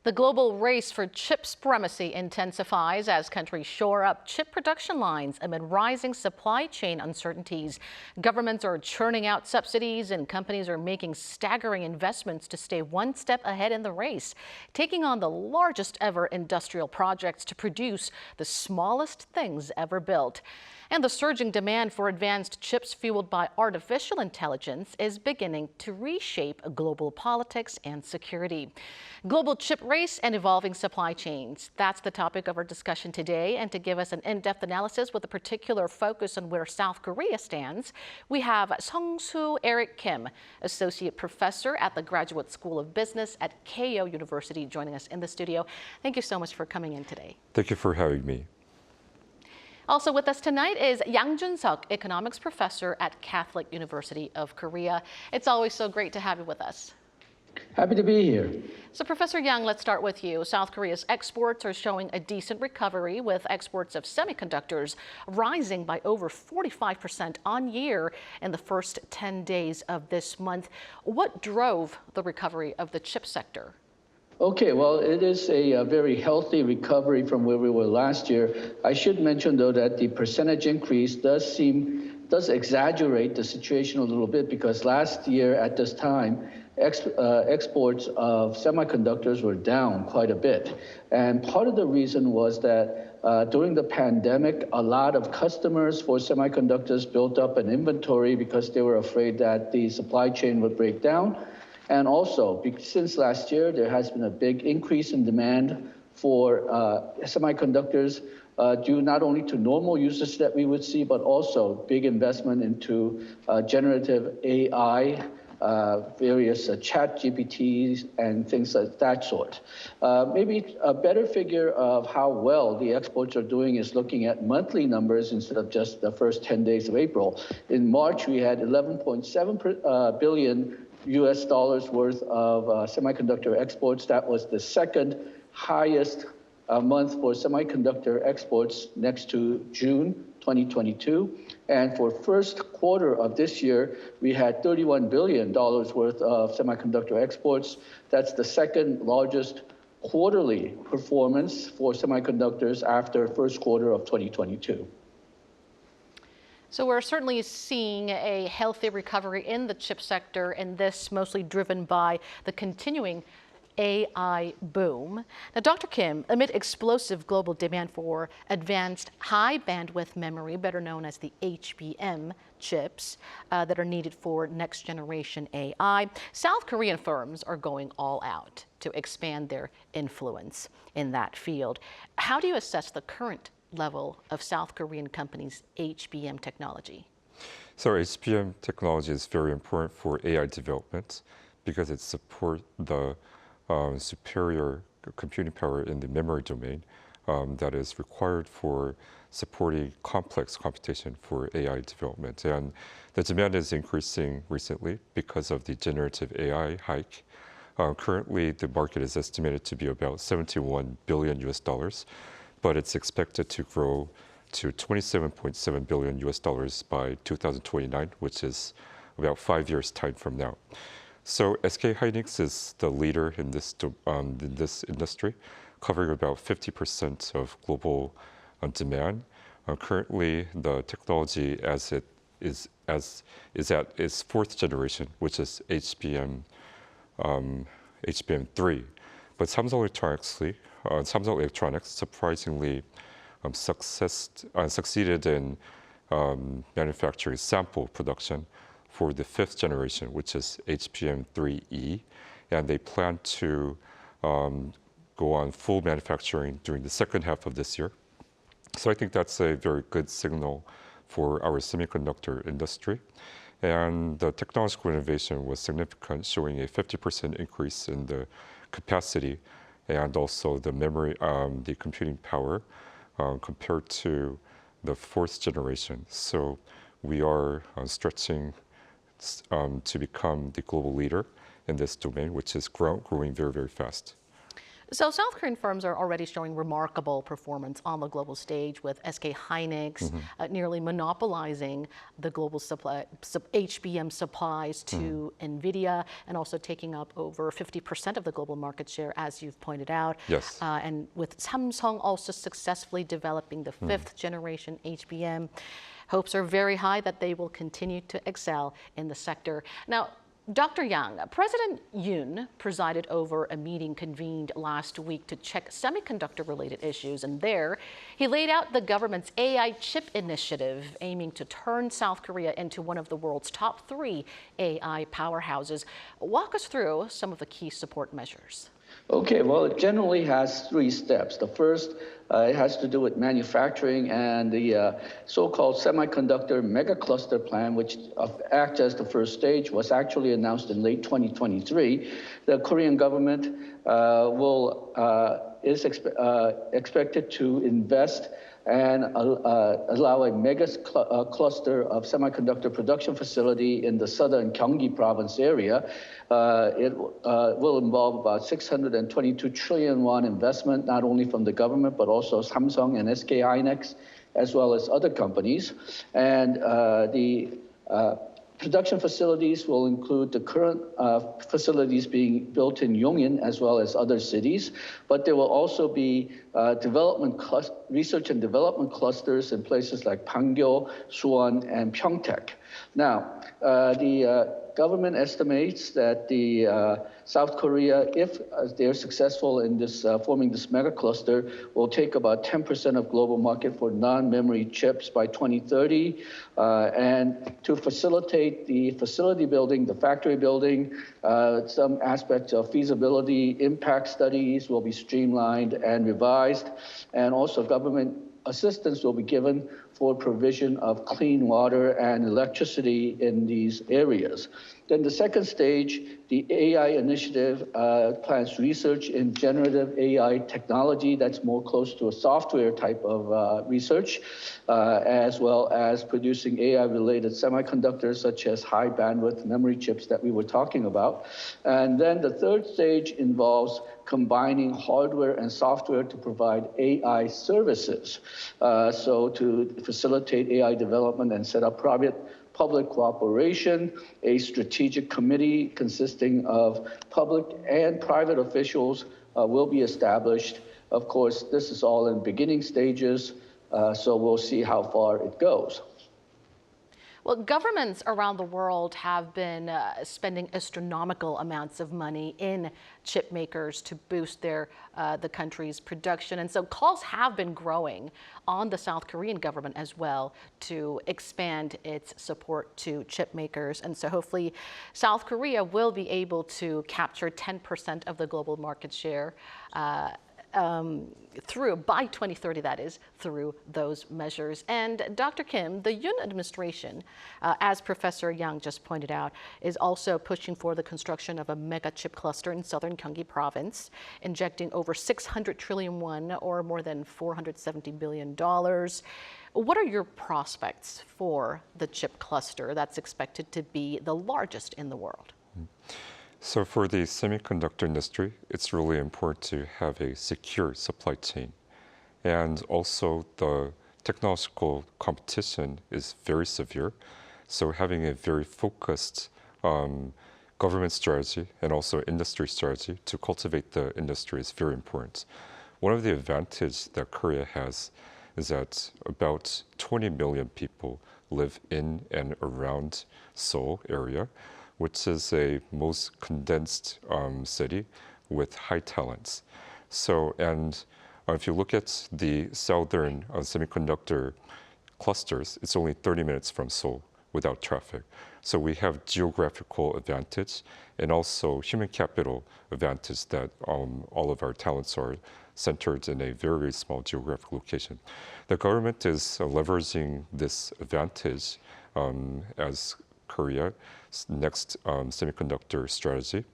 The global race for chip supremacy intensifies as countries shore up chip production lines amid rising supply chain uncertainties. Governments are churning out subsidies and companies are making staggering investments to stay one step ahead in the race, taking on the largest ever industrial projects to produce the smallest things ever built. And the surging demand for advanced chips fueled by artificial intelligence is beginning to reshape global politics and security. Global chip race and evolving supply chains. That's the topic of our discussion today. And to give us an in-depth analysis with a particular focus on where South Korea stands, we have Sung-Soo Eric Kim, Associate Professor at the Graduate School of Business at Keio University, joining us in the studio. Thank you so much for coming in today. Thank you for having me. Also with us tonight is Yang Jun-seok, Economics Professor at Catholic University of Korea. It's always so great to have you with us. Happy to be here. So Professor Yang, let's start with you. South Korea's exports are showing a decent recovery, with exports of semiconductors rising by over 45% on year in the first 10 days of this month. What drove the recovery of the chip sector? Okay, well, it is a very healthy recovery from where we were last year. I should mention, though, that the percentage increase does exaggerate the situation a little bit, because last year at this time, exports of semiconductors were down quite a bit. And part of the reason was that during the pandemic, a lot of customers for semiconductors built up an inventory because they were afraid that the supply chain would break down. And also, since last year, there has been a big increase in demand for semiconductors due not only to normal usage that we would see, but also big investment into generative AI, various chat GPTs and things of that sort. Maybe a better figure of how well the exports are doing is looking at monthly numbers instead of just the first 10 days of April. In March, we had 11.7 billion US dollars worth of semiconductor exports. That was the second highest month for semiconductor exports, next to June 2022. And for first quarter of this year, we had $31 billion worth of semiconductor exports. That's the second largest quarterly performance for semiconductors after first quarter of 2022. So we're certainly seeing a healthy recovery in the chip sector, and this mostly driven by the continuing AI boom. Now, Dr. Kim, amid explosive global demand for advanced high bandwidth memory, better known as the HBM chips that are needed for next generation AI, South Korean firms are going all out to expand their influence in that field. How do you assess the current level of South Korean companies' HBM technology? So HBM technology is very important for AI development because it supports the superior computing power in the memory domain that is required for supporting complex computation for AI development. And the demand is increasing recently because of the generative AI hike. Currently, the market is estimated to be about 71 billion US dollars. But it's expected to grow to 27.7 billion US dollars by 2029, which is about 5 years' time from now. So SK hynix is the leader in this industry, covering about 50% of global demand. Currently, the technology as it is at its fourth generation, which is HBM3. But Samsung Electronics surprisingly succeeded in manufacturing sample production for the fifth generation, which is HBM3E, and they plan to go on full manufacturing during the second half of this year. So I think that's a very good signal for our semiconductor industry. And the technological innovation was significant, showing a 50% increase in the capacity and also the memory, the computing power compared to the fourth generation. So we are stretching to become the global leader in this domain, which is growing very, very fast. So South Korean firms are already showing remarkable performance on the global stage, with SK Hynix nearly monopolizing the global HBM supplies to NVIDIA, and also taking up over 50% of the global market share, as you've pointed out. Yes. And with Samsung also successfully developing the fifth generation HBM, hopes are very high that they will continue to excel in the sector. Now, Dr. Yang, President Yoon presided over a meeting convened last week to check semiconductor-related issues, and there he laid out the government's AI chip initiative, aiming to turn South Korea into one of the world's top 3 AI powerhouses. Walk us through some of the key support measures. Okay, well, it generally has 3 steps. The first, it has to do with manufacturing and the so-called semiconductor mega cluster plan, which acts as the first stage, was actually announced in late 2023. The Korean government is expected to invest and allow a mega cluster of semiconductor production facility in the southern Gyeonggi province area. It will involve about 622 trillion won investment, not only from the government, but also Samsung and SK Hynix, as well as other companies. And the production facilities will include the current facilities being built in Yongin, as well as other cities, but there will also be research and development clusters in places like Pangyo, Suwon, and Pyeongtaek. Now, the government estimates that the South Korea, if they're successful in this forming this mega cluster, will take about 10% of global market for non-memory chips by 2030. And to facilitate the facility building, the factory building, some aspects of feasibility impact studies will be streamlined and revised, and also government assistance will be given for provision of clean water and electricity in these areas. Then the second stage, the AI initiative plans research in generative AI technology that's more close to a software type of research, as well as producing AI-related semiconductors such as high bandwidth memory chips that we were talking about. And then the third stage involves combining hardware and software to provide AI services. So to facilitate AI development and set up public cooperation, a strategic committee consisting of public and private officials will be established. Of course, this is all in beginning stages, so we'll see how far it goes. Well, governments around the world have been spending astronomical amounts of money in chip makers to boost the country's production. And so calls have been growing on the South Korean government as well to expand its support to chip makers. And so hopefully South Korea will be able to capture 10% of the global market share by 2030, that is, through those measures. And Dr. Kim, the Yoon administration, as Professor Yang just pointed out, is also pushing for the construction of a mega chip cluster in southern Gyeonggi province, injecting over 600 trillion won, or more than $470 billion. What are your prospects for the chip cluster that's expected to be the largest in the world? So for the semiconductor industry, it's really important to have a secure supply chain. And also the technological competition is very severe. So having a very focused government strategy and also industry strategy to cultivate the industry is very important. One of the advantages that Korea has is that about 20 million people live in and around Seoul area, which is a most condensed city with high talents. So, and if you look at the southern semiconductor clusters, it's only 30 minutes from Seoul without traffic. So we have geographical advantage and also human capital advantage that all of our talents are centered in a very, very small geographic location. The government is leveraging this advantage as Korea's next semiconductor strategy.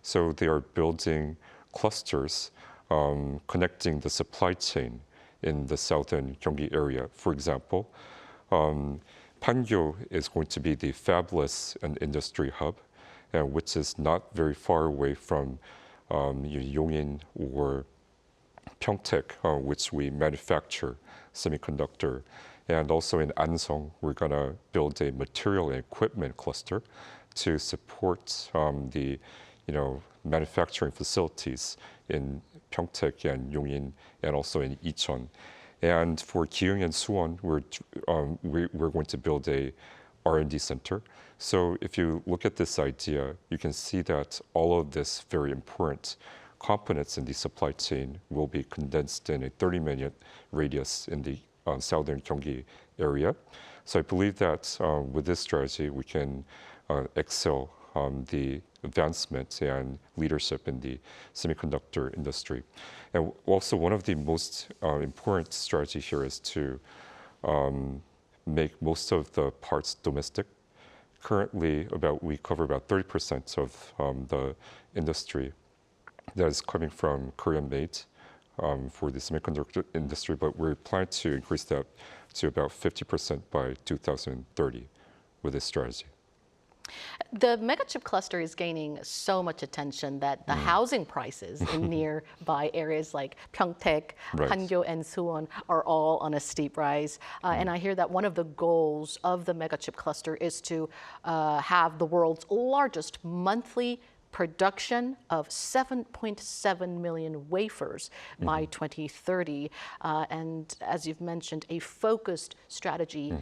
So they are building clusters connecting the supply chain in the southern Gyeonggi area. For example, Pangyo is going to be the fabless and industry hub, which is not very far away from Yongin or Pyeongtaek, which we manufacture semiconductor. And also in Ansong, we're going to build a material and equipment cluster to support the manufacturing facilities in Pyeongtaek and Yongin, and also in Icheon. And for Gyeonggi and Suwon, we're going to build a R&D center. So if you look at this idea, you can see that all of this very important components in the supply chain will be condensed in a 30-minute radius in the southern Gyeonggi area. So I believe that with this strategy, we can excel the advancement and leadership in the semiconductor industry. And also one of the most important strategies here is to make most of the parts domestic. Currently, we cover about 30% of the industry that is coming from Korean-made for the semiconductor industry, but we're planning to increase that to about 50% by 2030 with this strategy. The megachip cluster is gaining so much attention that the housing prices in nearby areas like Pyeongtaek, Right. Hangyo, and Suwon are all on a steep rise. And I hear that one of the goals of the megachip cluster is to have the world's largest monthly production of 7.7 million wafers by 2030. And as you've mentioned, a focused strategy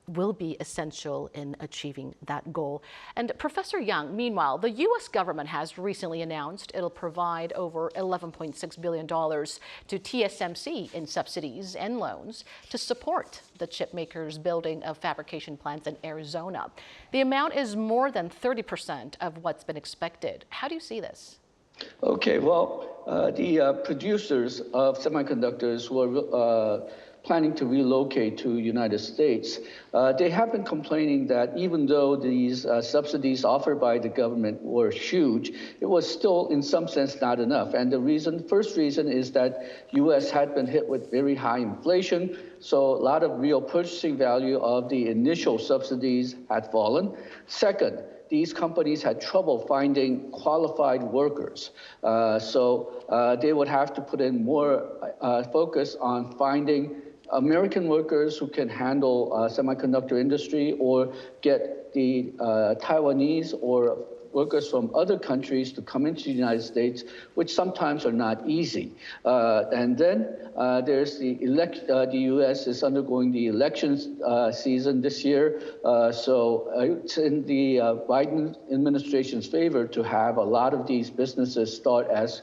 will be essential in achieving that goal. And Professor Yang, meanwhile, the U.S. government has recently announced it'll provide over $11.6 billion to TSMC in subsidies and loans to support the chip makers' building of fabrication plants in Arizona. The amount is more than 30% of what's been expected. How do you see this? Okay, well, the producers of semiconductors who are planning to relocate to United States, they have been complaining that even though these subsidies offered by the government were huge, it was still in some sense not enough. And the first reason is that US had been hit with very high inflation, so a lot of real purchasing value of the initial subsidies had fallen. Second, these companies had trouble finding qualified workers. So they would have to put in more focus on finding American workers who can handle semiconductor industry, or get the Taiwanese or workers from other countries to come into the United States, which sometimes are not easy. And then there's the U.S. is undergoing the elections season this year. So it's in the Biden administration's favor to have a lot of these businesses start as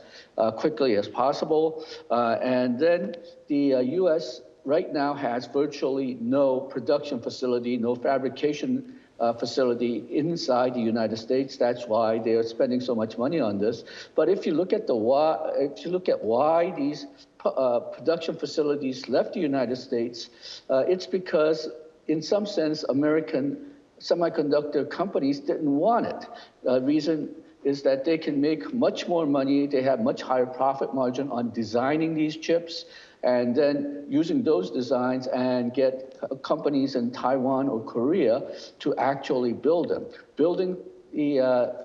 quickly as possible. And then the U.S. right now has virtually no production facility, no fabrication facility inside the United States. That's why they are spending so much money on this. But if you look at why these production facilities left the United States, it's because, in some sense, American semiconductor companies didn't want it. The reason is that they can make much more money. They have much higher profit margin on designing these chips, and then using those designs and get companies in Taiwan or Korea to actually build them. Building the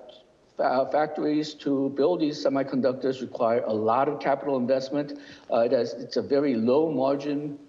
factories to build these semiconductors require a lot of capital investment. It's a very low margin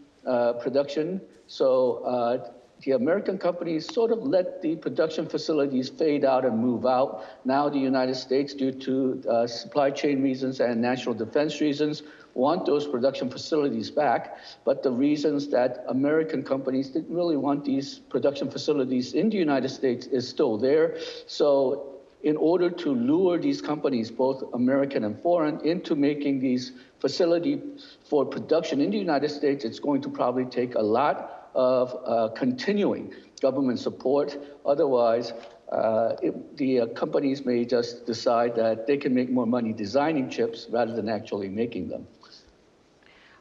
production. So the American companies sort of let the production facilities fade out and move out. Now the United States, due to supply chain reasons and national defense reasons, want those production facilities back. But the reasons that American companies didn't really want these production facilities in the United States is still there. So in order to lure these companies, both American and foreign, into making these facilities for production in the United States, it's going to probably take a lot of continuing government support. Otherwise, the companies may just decide that they can make more money designing chips rather than actually making them.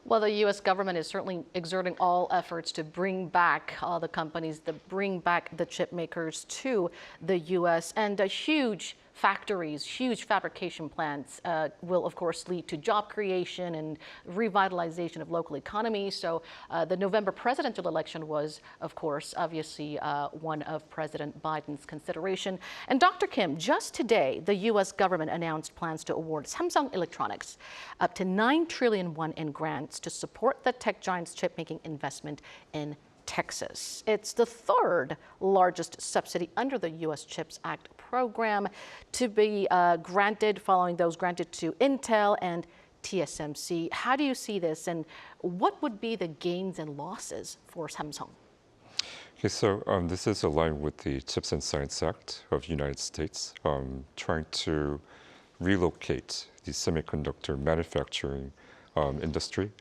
Well, the U.S. government is certainly exerting all efforts to bring back the companies, to bring back the chip makers to the U.S. And a huge factories, huge fabrication plants will, of course, lead to job creation and revitalization of local economies. So the November presidential election was, of course, obviously one of President Biden's consideration. And Dr. Kim, just today, the U.S. government announced plans to award Samsung Electronics up to 9 trillion won in grants to support the tech giant's chip-making investment in Texas. It's the third largest subsidy under the U.S. CHIPS Act program to be granted, following those granted to Intel and TSMC. How do you see this, and what would be the gains and losses for Samsung? Okay, so this is aligned with the Chips and Science Act of the United States, trying to relocate the semiconductor manufacturing industry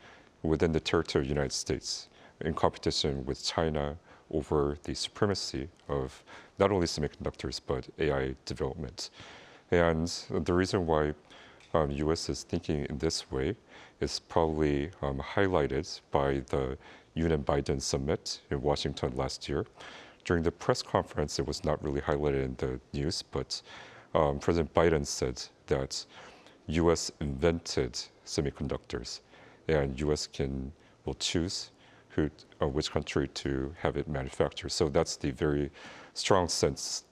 within the territory of the United States in competition with China over the supremacy of not only semiconductors but AI development. And the reason why U.S. is thinking in this way is probably highlighted by the Yoon and Biden summit in Washington last year. During the press conference, it was not really highlighted in the news, but President Biden said that U.S. invented semiconductors, and U.S. will choose which country to have it manufactured. So that's the very strong stance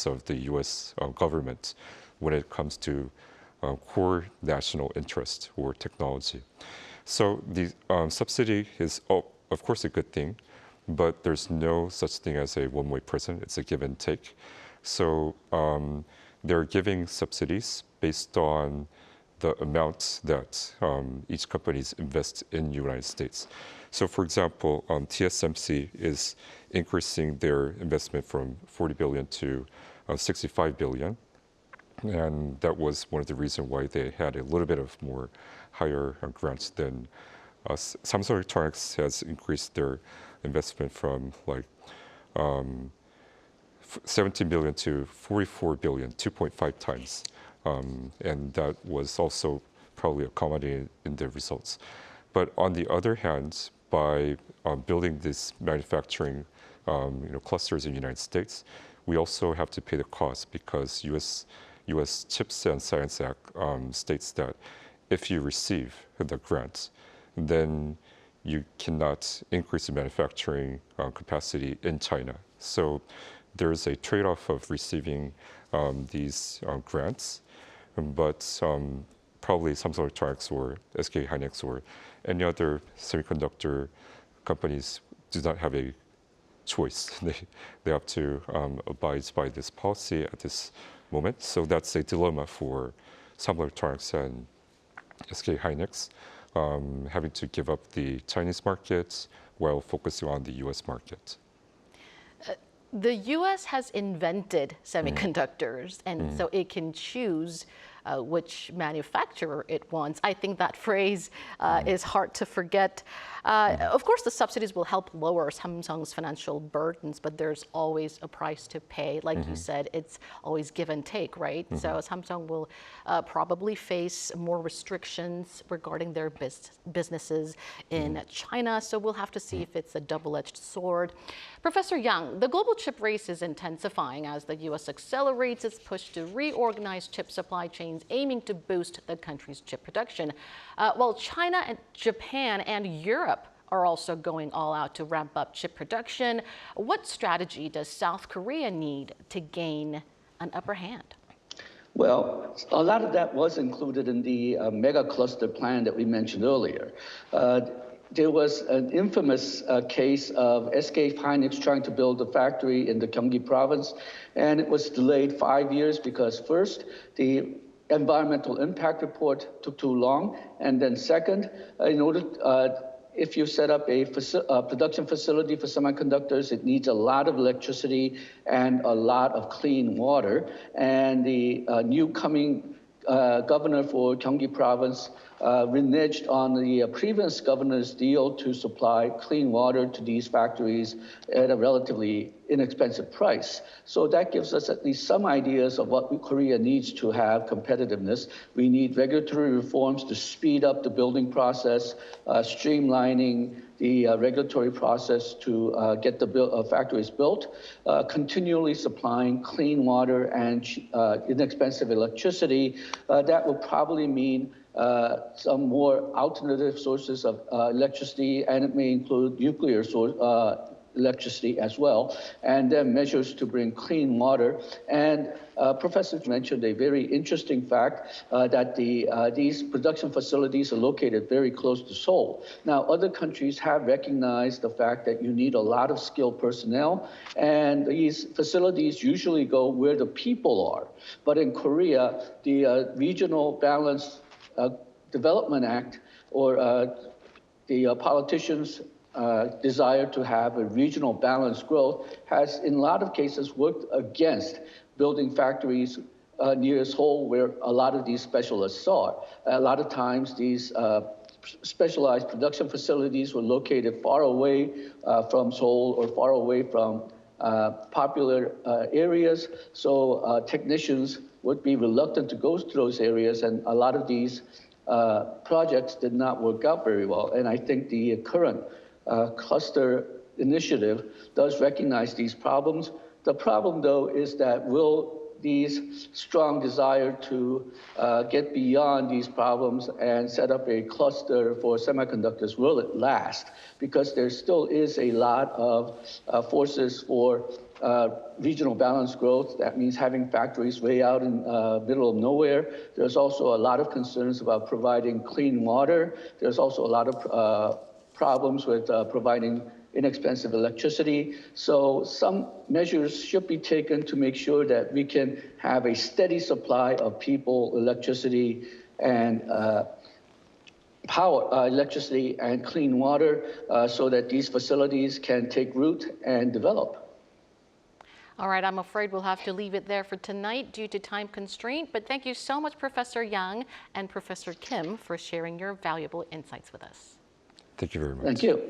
of the U.S. Government when it comes to core national interest or technology. So the subsidy is, of course, a good thing, but there's no such thing as a one-way present. It's a give and take. So they're giving subsidies based on the amounts that each companies invest in the United States. So, for example, TSMC is increasing their investment from 40 billion to 65 billion. And that was one of the reasons why they had a little bit of more higher grants than us. Samsung Electronics has increased their investment from like 17 billion to 44 billion, 2.5 times. And that was also probably accommodated in the results. But on the other hand, by building these manufacturing clusters in the United States, we also have to pay the cost because U.S. Chips and Science Act states that if you receive the grant, then you cannot increase the manufacturing capacity in China. So there's a trade-off of receiving these grants, but probably Samsung Electronics or SK Hynix or any other semiconductor companies do not have a choice. They have to abide by this policy at this moment. So that's a dilemma for Samsung Electronics and SK Hynix, having to give up the Chinese markets while focusing on the U.S. market. The U.S. has invented semiconductors, and so it can choose which manufacturer it wants. I think that phrase is hard to forget. Of course, the subsidies will help lower Samsung's financial burdens, but there's always a price to pay. Like you said, it's always give and take, right? So Samsung will probably face more restrictions regarding their businesses in China. So we'll have to see if it's a double-edged sword. Professor Yang, the global chip race is intensifying as the U.S. accelerates its push to reorganize chip supply chains, aiming to boost the country's chip production. While China and Japan and Europe are also going all out to ramp up chip production, what strategy does South Korea need to gain an upper hand? Well, a lot of that was included in the mega cluster plan that we mentioned earlier. There was an infamous case of SK Hynix trying to build a factory in the Gyeonggi province, and it was delayed 5 years because first, the environmental impact report took too long, and then second, if you set up a production facility for semiconductors, it needs a lot of electricity and a lot of clean water. And the new coming governor for Gyeonggi province reneged on the previous governor's deal to supply clean water to these factories at a relatively inexpensive price. So that gives us at least some ideas of what Korea needs to have competitiveness. We need regulatory reforms to speed up the building process, streamlining the regulatory process to get the factories built, continually supplying clean water and inexpensive electricity. That will probably mean some more alternative sources of electricity, and it may include nuclear electricity as well, and then measures to bring clean water. And Professor mentioned a very interesting fact that these production facilities are located very close to Seoul. Now, other countries have recognized the fact that you need a lot of skilled personnel, and these facilities usually go where the people are. But in Korea, the Regional Balanced Development Act, or the politicians' desire to have a regional balanced growth, has in a lot of cases worked against building factories near Seoul, where a lot of these specialists are. A lot of times these specialized production facilities were located far away from Seoul or far away from popular areas, so technicians would be reluctant to go to those areas, and a lot of these projects did not work out very well. And I think the current cluster initiative does recognize these problems. The problem, though, is that will these strong desire to get beyond these problems and set up a cluster for semiconductors, will it last? Because there still is a lot of forces for regional balanced growth. That means having factories way out in the middle of nowhere. There's also a lot of concerns about providing clean water. There's also a lot of problems with providing inexpensive electricity. So some measures should be taken to make sure that we can have a steady supply of people, electricity, and electricity and clean water so that these facilities can take root and develop. All right, I'm afraid we'll have to leave it there for tonight due to time constraint, but thank you so much, Professor Yang and Professor Kim, for sharing your valuable insights with us. Thank you very much. Thank you.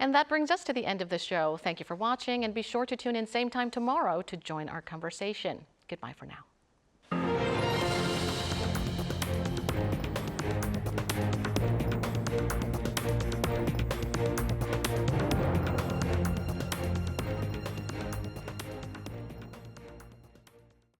And that brings us to the end of the show. Thank you for watching, and be sure to tune in same time tomorrow to join our conversation. Goodbye for now.